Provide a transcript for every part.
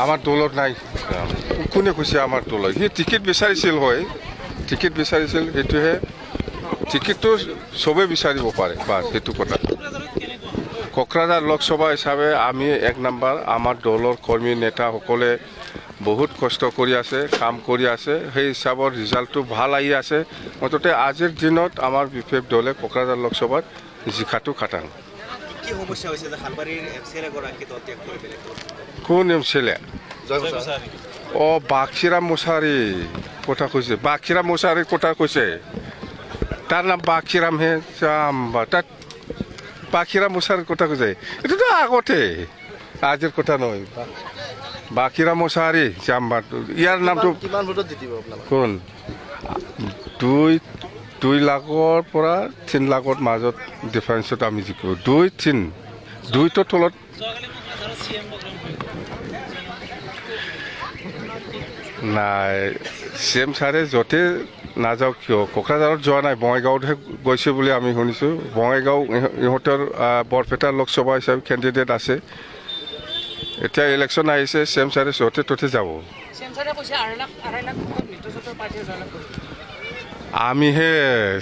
আমাৰ দলত নাই কোনে কৈছে আমাৰ দলত সি টিকেট বিচাৰিছিল হয় টিকেট বিচাৰিছিল সেইটোহে টিকেটটো চবেই বিচাৰিব পাৰে বাছ সেইটো কথা কোকৰাঝাৰ লোকসভা হিচাপে আমি 1 নম্বৰ আমাৰ দলৰ কৰ্মী নেতাসকলে বহুত কষ্ট কৰি আছে কাম কৰি আছে সেই হিচাপৰ ৰিজাল্টটো ভাল আহি আছে মুঠতে আজিৰ দিনত আমাৰ বিপেপ দলে কোকৰাঝাৰ লোকসভাত জিকাটো খাটাং কি সমস্যা হৈছে যে হালবাৰীৰ এমচিএলএ গৰাকী দল ত্যাগ কৰি বেলেগ কোন এমচিএলএ বাক্ষীৰাম মুছাৰী কথা কৈছে বাক্ষীৰাম মুছাৰীৰ কথা কৈছে তাৰ নাম বাক্ষীৰাম হে তাত বাক্ষীৰাম মুছাৰীৰ কথা কৈছে এইটোতো আগতে আজিৰ কথা নহয় বাক্ষীৰাম মুছাৰী ইয়াৰ নামটো কিমান ভোটত জিতিব আপোনালোক কোন 2 লাখৰ পৰা 3 লাখৰ মাজত ডিফাৰেন্সত আমি জিকিব 2-3 তলত নাই চিএম ছাৰে য'তে নাযাওক কিয় কোকৰাঝাৰত যোৱা নাই বঙাইগাঁৱতহে গৈছে বুলি আমি শুনিছোঁ বঙাইগাঁও ইহঁতৰ বৰপেটা লোকসভা হিচাপে কেণ্ডিডেট আছে এতিয়া ইলেকশ্যন আহিছে চিএম ছাৰে য'তে ত'তে যাব আমিহে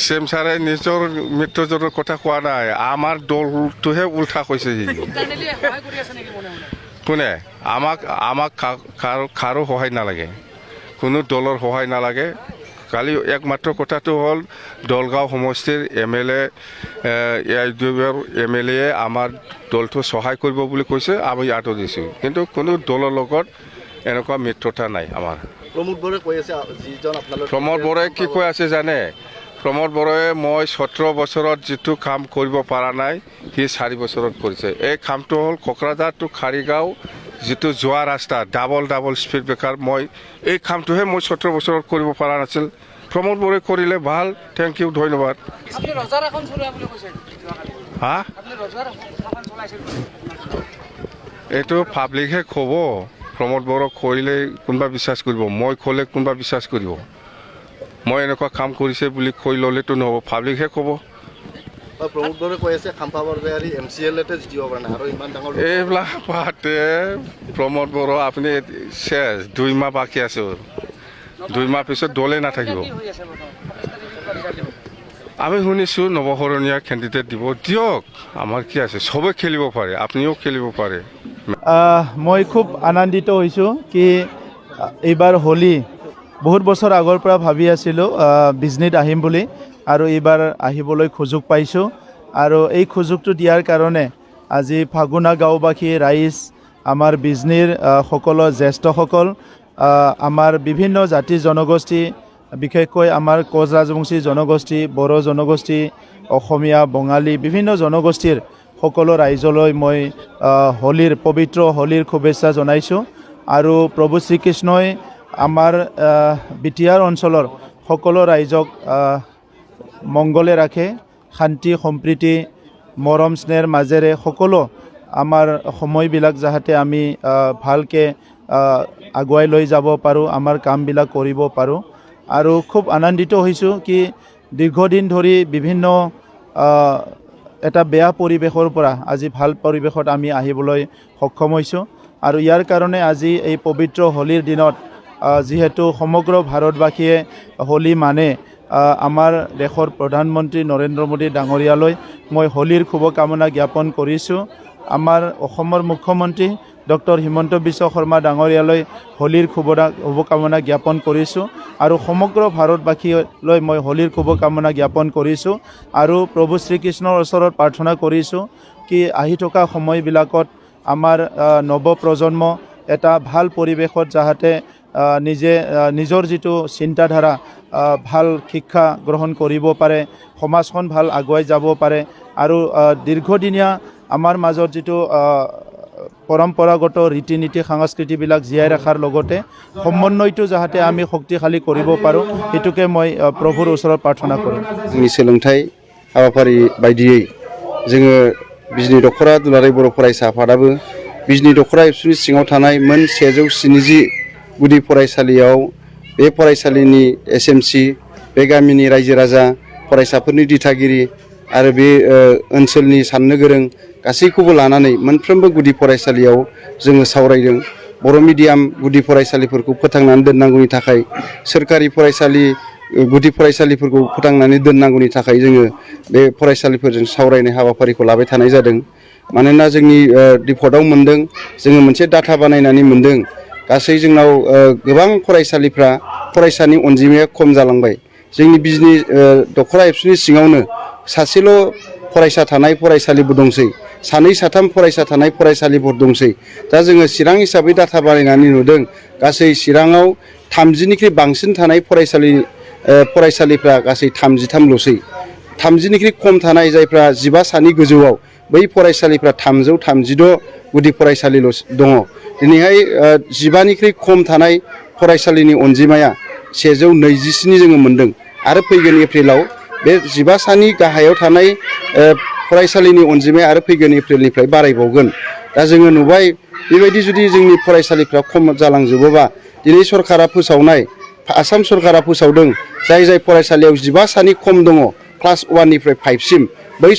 চিএম ছাৰে নিজৰ মিত্ৰজনৰ কথা কোৱা নাই আমাৰ দলটোহে উল্টা কৈছে সি কোনে আমাক কাৰো সহায় নালাগে কোনো দলৰ সহায় নালাগে কালি একমাত্ৰ কথাটো হ'ল দলগাঁও সমষ্টিৰ MLA MLA আমাৰ দলটো সহায় কৰিব বুলি কৈছে আমি ইয়াতো দিছোঁ কিন্তু কোনো দলৰ লগত এনেকুৱা মিত্ৰতা নাই আমাৰ প্ৰমোদ বৰে কৈ আছে যিজন আপোনালোক প্ৰমোদ বৰে কি কৈ আছে জানে প্ৰমোদ বৰে মই 17 বছৰত যিটো কাম কৰিব পৰা নাই সি 4 বছৰত কৰিছে এই কামটো হ'ল কোকৰাঝাৰ টু খাৰিগাঁও যিটো যোৱা ৰাস্তা ডাবল স্পীড ব্ৰেকাৰ মই এই কামটোহে মই 17 বছৰত কৰিব পৰা নাছিল প্ৰমোদ বৰে কৰিলে ভাল থেংক ইউ ধন্যবাদ হা এইটো পাব্লিকহে ক'ব প্ৰমোদ বৰক কৰিলে কোনোবা বিশ্বাস কৰিব মই ক'লে কোনোবা বিশ্বাস কৰিব মই এনেকুৱা কাম কৰিছে বুলি কৈ ল'লেতো নহ'ব পাব্লিকহে ক'ব প্ৰমোদ বৰে কৈ আছে খাম্পা বৰদৈয়াৰী MCLAতে জিতিব পৰা নাই আৰু ইমান ডাঙৰ এইবিলাক পাতে প্ৰমোদ বড়ো আপুনি শেষ 2 মাহ বাকী আছে 2 মাহ পিছত দলে নাথাকিব আমি শুনিছোঁ নৱসৰণীয়া কেণ্ডিডেট দিব দিয়ক আমাৰ কি আছে চবে খেলিব পাৰে আপুনিও খেলিব পাৰে মই খুব আনন্দিত হৈছোঁ কি এইবাৰ হোলী বহুত বছৰ আগৰ পৰা ভাবি আছিলোঁ বিজনীত আহিম বুলি আৰু এইবাৰ আহিবলৈ সুযোগ পাইছোঁ আৰু এই সুযোগটো দিয়াৰ কাৰণে আজি ফাগুনা গাঁওবাসী ৰাইজ আমাৰ বিজনীৰ সকলো জ্যেষ্ঠসকল আমাৰ বিভিন্ন জাতি জনগোষ্ঠী বিশেষকৈ আমাৰ কোচ ৰাজবংশী জনগোষ্ঠী বড়ো জনগোষ্ঠী অসমীয়া বঙালী বিভিন্ন জনগোষ্ঠীৰ সকলো ৰাইজলৈ মই হোলীৰ পবিত্ৰ হোলীৰ শুভেচ্ছা জনাইছোঁ আৰু প্ৰভু শ্ৰীকৃষ্ণই আমাৰ বিটিয়াৰ অঞ্চলৰ সকলো ৰাইজক মংগলে ৰাখে শান্তি সম্প্ৰীতি মৰম স্নেহৰ মাজেৰে সকলো আমাৰ সময়বিলাক যাতে আমি ভালকৈ আগুৱাই লৈ যাব পাৰোঁ আমাৰ কামবিলাক কৰিব পাৰোঁ আৰু খুব আনন্দিত হৈছোঁ কি দীৰ্ঘদিন ধৰি বিভিন্ন এটা বেয়া পৰিৱেশৰ পৰা আজি ভাল পৰিৱেশত আমি আহিবলৈ সক্ষম হৈছোঁ আৰু ইয়াৰ কাৰণে আজি এই পবিত্ৰ হোলীৰ দিনত যিহেতু সমগ্ৰ ভাৰতবাসীয়ে হোলী মানে আমাৰ দেশৰ প্ৰধানমন্ত্ৰী নৰেন্দ্ৰ মোদী ডাঙৰীয়ালৈ মই হোলীৰ শুভকামনা জ্ঞাপন কৰিছোঁ আমাৰ অসমৰ মুখ্যমন্ত্ৰী ডক্টৰ হিমন্ত বিশ্ব শৰ্মা ডাঙৰীয়ালৈ হোলীৰ শুভকামনা জ্ঞাপন কৰিছোঁ আৰু সমগ্ৰ ভাৰতবাসীলৈ মই হোলীৰ শুভকামনা জ্ঞাপন কৰিছোঁ আৰু প্ৰভু শ্ৰীকৃষ্ণৰ ওচৰত প্ৰাৰ্থনা কৰিছোঁ কি আহি থকা সময়বিলাকত আমাৰ নৱপ্ৰজন্ম এটা ভাল পৰিৱেশত যাতে নিজৰ যিটো চিন্তাধাৰা ভাল শিক্ষা গ্ৰহণ কৰিব পাৰে সমাজখন ভাল আগুৱাই যাব পাৰে আৰু দীৰ্ঘদিনীয়া আমাৰ মাজত যিটো পৰম্পৰাগত ৰীতি নীতি সংস্কৃতিবিলাক জীয়াই ৰখাৰ লগতে সমন্বয়টো যাতে আমি শক্তিশালী কৰিব পাৰোঁ সেইটোকে মই প্ৰভুৰ ওচৰত প্ৰাৰ্থনা কৰোঁ सोलोंथाइ हाबाफारि बायदियै जोङो बिजनी दखरा दुलाराय बर' फरायसा आफादाबो बिजनी दखरा एबसुनि सिङाव थानाय मोन 170 गुदि फरायसालियाव बे फरायसालिनि SMC बे गामिनि रायजो राजा फरायसाफोरनि दिथागिरि आरो बे ओनसोलनि साननो गोरों गासैखौबो लानानै मोनफ्रोमबो गुदि फरायसालियाव जोङो सावरायदों बर' मिडियाम गुदि फरायसालिफोरखौ फोथांनानै दोननांगौनि थाखाय सोरखारि फरायसालि गुदि फरायसालिफोरखौ फोथांनानै दोननांगौनि थाखाय जोङो बे फरायसालिफोरजों सावरायनाय हाबाफारिखौ लाबाय थानाय जादों। मानोना जोंनि रिपर्टआव मोनदों, जोङो मोनसे डाटा बानायनानै मोनदों, गासै जोंनाव गोबां फरायसानि अनजिमाया खम जालांबाय। जोंनि बिजनि दख'रा एबसुनि सिङावनो सासेल' फरायसा थानाय फरायसालिबो दंसै, सानै साथाम फरायसा थानाय फरायसालिफोर दंसै। दा जोङो चिरां हिसाबै डाटा बानायनानै नुदों, गासै चिराङाव 30निख्रुइ बांसिन थानाय फरायसालिफ्रा गासै 33ल'सै। 30निख्रुइ खम थानाय जायफ्रा 15 सानि गोजौआव बै फरायसालिफ्रा 336 गुदि फरायसालिल' दङ। दिनैहाय 15निख्रुइ खम थानाय फरायसालिनि अनजिमाया 127 जोङो मोनदों आरो फैगोन एप्रिलाव बे 15 सानि गाहायाव थानाय फरायसालिनि अनजिमाया आरो फैगोन एप्रिलनिफ्राय बारायबावगोन। दा जोङो नुबाय बेबायदि जुदि जोंनि फरायसालिफ्रा खम जालांजोबोबा दिनै सरकारा फोसावनाय, आसाम सरकारा फोसावदों जाय फरायसालियाव 15 सानि खम दङ क्लास 1निफ्राय 5सिम बै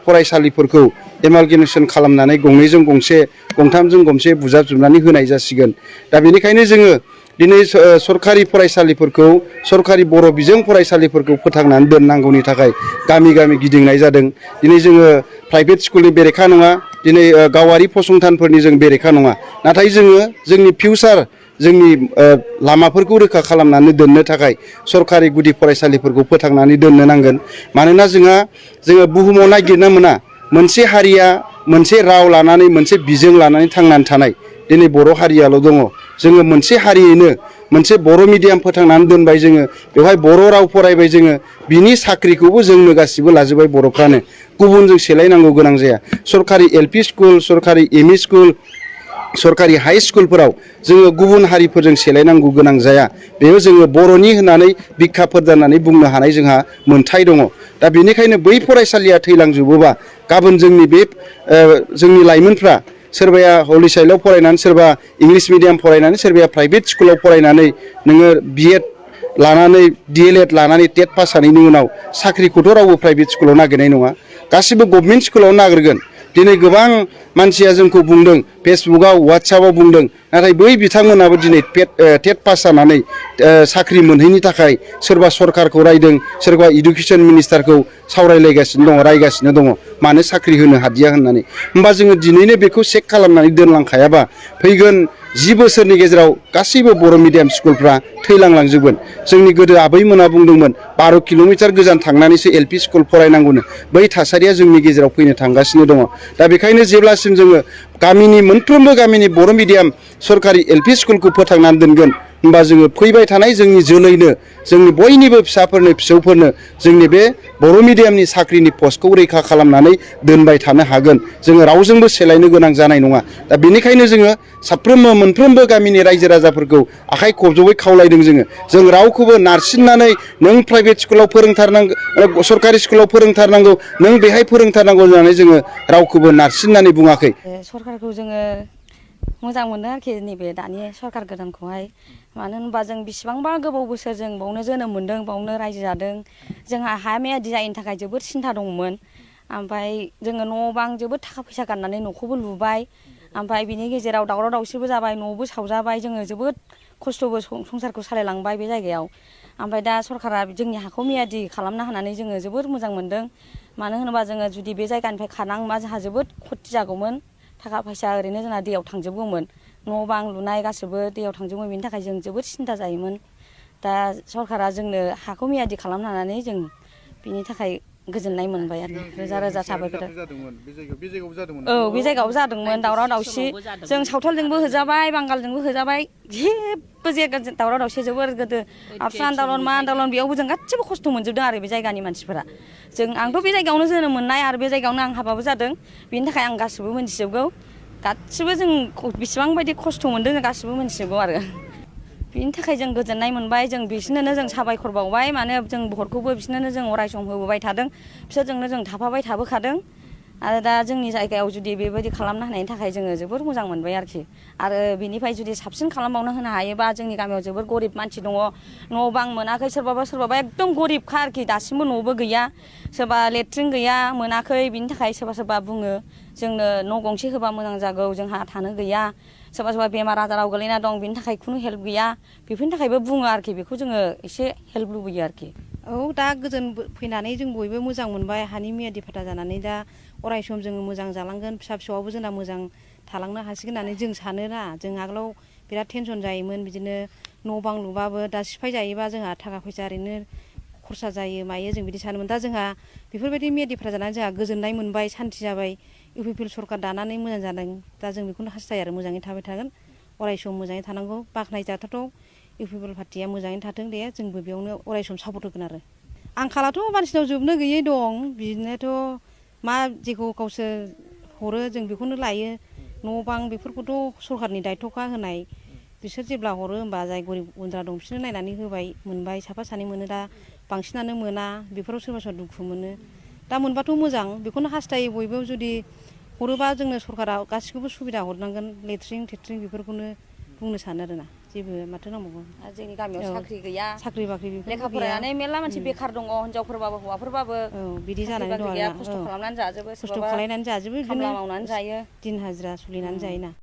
फरायसालिफोरखौ एमालगेमेसन खालामनानै गंनैजों गंसे गंथामजों गंसे बुजाबजोबनानै होनाय जासिगोन। दा बेनिखायनो जोङो दिनै सरकारि फरायसालिफोरखौ, सरकारि बर' बिजों फरायसालिफोरखौ फोथांनानै दोननांगौनि थाखाय गामि गामि गिदिंनाय जादों। दिनै जोङो प्राइभेट स्कुलनि बेरेखा नङा, दिनै गावारि फसंथानफोरनि जों बेरेखा नङा, नाथाय जोङो जोंनि फिउचार, जोंनि लामाफोरखौ रोखा खालामनानै दोननो थाखाय सरकारि गुदि फरायसालिफोरखौ फोथांनानै दोननो नांगोन। मानोना जोङो बुहुमाव नागिरना मोना मोनसे हारिया मोनसे राव लानानै, मोनसे बिजों लानानै थांनानै थानाय दिनै बर' हारियाल' दङ। जोङो मोनसे हारियैनो मोनसे बर' मिडियाम फोथांनानै दोनबाय, जोङो बेवहाय बर' राव फरायबाय, जोङो बिनि साख्रिखौबो जोंनो गासिबो लाजोबबाय बर'फ्रानो, गुबुनजों सेलायनांगौ गोनां जाया। सरकारि LP स्कुल, सरकारि ME स्कुल, सरकारि हाइ स्कुलफोराव जोङो गुबुन हारिफोरजों सेलायनांगौ गोनां जाया। बेयाव जोङो बर'नि होननानै बिखाफोर जानानै बुंनो हानाय जोंहा मोन्थाय दङ। दा बेनिखायनो बै फरायसालिया थैलांजोबोबा गाबोन जोंनि लाइमोनफ्रा सोरबाया हलिचाइल्डआव फरायनानै, सोरबा इंलिस मिडियाम फरायनानै, सोरबाया प्राइभेट स्कुलाव फरायनानै नोङो BEd लानानै DLEd लानानै टेट पास जानायनि उनाव साख्रिखौथ' रावबो प्राइभेट स्कुलाव नागिरनाय नङा, गासिबो गभर्नमेन्ट स्कुलाव नागिरगोन। दिनै गोबां मानसिया जोंखौ बुंदों, फेसबुकआव, वाट्सएपआव बुंदों, नाथाय बै बिथांमोनाबो दिनै टेट पास जानानै साख्रि मोनहैनि थाखाय सोरबा सरकारखौ रायदों, सोरबा इडुकेसन मिनिस्टारखौ सावरायलायगासिनो दङ, रायगासिनो दङ, मानो साख्रि होनो हादिया होननानै। होमबा जोङो दिनैनो बेखौ चेक खालामनानै दोनलांखायाबा फैगोन 10 बोसोरनि गेजेराव गासैबो बर' मिडियाम स्कुलफ्रा थैलांलांजोबगोन। जोंनि गोदो आबैमोना बुंदोंमोन 12 किल'मिटार गोजान थांनानैसो LP स्कुल फरायनांगौनो, बै थासारिया जोंनि गेजेराव फैनो थांगासिनो दङ। दा बेखायनो जेब्लासिम जोङो मोनफ्रोमबो गामिनि बर' मिडियाम सरकारि LP स्कुलखौ फोथांनानै दोनगोन, होमबा जोङो फैबाय थानाय जोंनि जोलैनो, जोंनि बयनिबो फिसौफोरनो जोंनि बे बर' मिडियामनि साख्रिनि पस्टखौ रैखा खालामनानै दोनबाय थानो हागोन। जोङो रावजोंबो सेलायनो गोनां जानाय नङा। दा बेनिखायनो जोङो मोनफ्रोमबो गामिनि रायजो राजाफोरखौ आखाइ खबजबै खावलायदों। जों रावखौबो नारसिननानै नों प्राइभेट स्कुलाव फोरोंथारनांगौ, सरकारि स्कुलाव फोरोंथारनांगौ, नों बेहाय फोरोंथारनांगौ होननानै जोङो रावखौबो नारसिननानै बुङाखै। सरकारखौ जोङो मोजां मोनो आरोखि, नैबे दानि सरकार गोदानखौहाय। मानो होनबा जों बेसिबांबा गोबाव बोसोर जों बावनो जोनोम मोन्दों, बावनो रायजो जादों। जोंहा हाया मियादि जायैनि थाखाय जोबोद सिन्था दंमोन। ओमफ्राय जोङो न' बां जोबोद थाखा फैसा गारनानै न'खौबो लुबाय, ओमफ्राय बिनि गेजेराव दावराव दावसिबो जाबाय, न'बो सावजाबाय, जोङो जोबोद खस्थ'बो संसारखौ सालायलांबाय बे जायगायाव। ओमफ्राय दा सरकारा जोंनि हाखौ मियादि खालामना होनानै जोङो जोबोद मोजां मोनदों। मानो होनोबा जोङो जुदि बे जायगानिफ्राय खारनांबा जोंहा जोबोद खथि जागौमोन, थाखा फैसा ओरैनो जोंना दैयाव थांजोबगौमोन, न' बां लुनाय गासैबो दैयाव थांजोबगौमोन। बेनि थाखाय जों जोबोद सिन्था जायोमोन। दा सरकारा जोंनो हाखौ मियादि खालामना होनानै जों बिनि थाखाय गोजोननाय मोनबाय आरो रोजा रोजा साबायखर। औ, बे जायगायाव जादोंमोन दावराव दावसि। जों सावथालजोंबो होजाबाय, बांगालजोंबो होजाबाय, जेबो जायगा दावराव दावसि जोबोर गोदो आबसु आन्दलन मा आन्दलन, बेयावबो जों गासिबो खस्थ' मोनजोबदों आरो बे जायगानि मानसिफोरा। आंथ' बे जायगायावनो जोनोम मोननाय आरो बे जायगायावनो आं हाबाबो जादों, बेनि थाखाय आं गासिबो मोनथिजोबगौ। गासिबो जों बेसेबां बायदि खस्थ' मोनदों जों गासिबो मोनथिजोबगौ आरो। बिनि थाखाय जों गोजोननाय मोनबाय। जों बिसोरनो जों साबायखर बावबाय, माने जों भटखौबो बिसोरनो जों अराय सम होबोबाय थादों, बिसोरजोंनो जों थाफाबाय थाबोखादों। आरो दा जोंनि जायगायाव जुदि बेबायदि खालामना होनायनि थाखाय जोङो जोबोर मोजां मोनबाय आरोखि। आरो बिनिफ्राय जुदि साबसिन खालामबावनो होनो हायोबा, जोंनि गामियाव जोबोर गरिब मानसि दङ, न' बां मोनाखै, सोरबाबा एकदम गरिबखा आरोखि, दासिमबो न'बो गैया, सोरबा लेट्रिन गैया, मोनाखै। बिनि थाखाय सोरबा बुङो जोंनो न' गंसे होबा मोजां जागौ, जोंहा थानो गैया, सोरबा सोरबा बेमार आजाराव गोलैना दं बिनि थाखाय खुनु हेल्प गैया बेफोरनि थाखायबो बुङो आरोखि बेखौ जोङो एसे हेल्प लुबैयो आरोखि औ दा गोजोन फैनानै जों बयबो मोजां मोनबाय हानि मियादि फाथा जानानै दा अराय सम जोङो मोजां जालांगोन फिसा फिसौआबो जोंना मोजां थालांनो हासिगोन होननानै जों सानोना जों आगोलाव बिराद टेनसन जायोमोन बिदिनो न' बां लुबाबो दा सिफाय जायोबा जोंहा थाखा फैसा ओरैनो खरसा जायो मायो जों बिदि सानोमोन दा जोंहा बेफोरबायदि मियादि फाथा जानानै जोंहा गोजोननाय मोनबाय सान्थि जाबाय इउपिपिएल सरकार दानानै मोजां जादों दा जों बेखौनो हास्थायो आरो मोजाङै थाबाय थागोन अराय सम मोजाङै थानांगौ बाख्नायजाथाव इउपिपिएल पार्टिया मोजाङै थाथों दे जोंबो बेयावनो अराय सम सापर्ट होगोन आरो आंखालाथ' मानसिनाव जोबनो गैयै दं बिदिनोथ' मा जेखौ गावसोर हरो जों बेखौनो लायो न' बां बेफोरखौथ' सरकारनि दायथ'खा होनाय बिसोर जेब्ला हरो होमबा जाय गरिब गुन्द्रा दं बिसोरनो नायनानै होबाय मोनबाय साफा सानै मोनो दा बांसिनानो मोना बेफोराव सोरबा सोरबा दुखु मोनो दा मोनबाथ' मोजां बेखौनो हास्थायो बयबो जुदि हरोबा जोंनो सरकारा गासिखौबो सुबिदा हरनांगोन लेट्रिन टेट्रिन बेफोरखौनो बुंनो सानो आरोना जेबो माथो नांबावगौ जोंनि गामियाव साख्रि गैया साख्रि बाख्रि लेखा फरायनानै मेरला मानसि बेखार दङ हिनजावफोरबाबो हौवाफोरबाबो औ बिदि जानानै दं आरोना खस्थ' खालामनानै जाजोबो खस्थ' खालामनानै जाजोबो खामला मावनानै जायो दिन हाजिरा सोलिनानै जायोना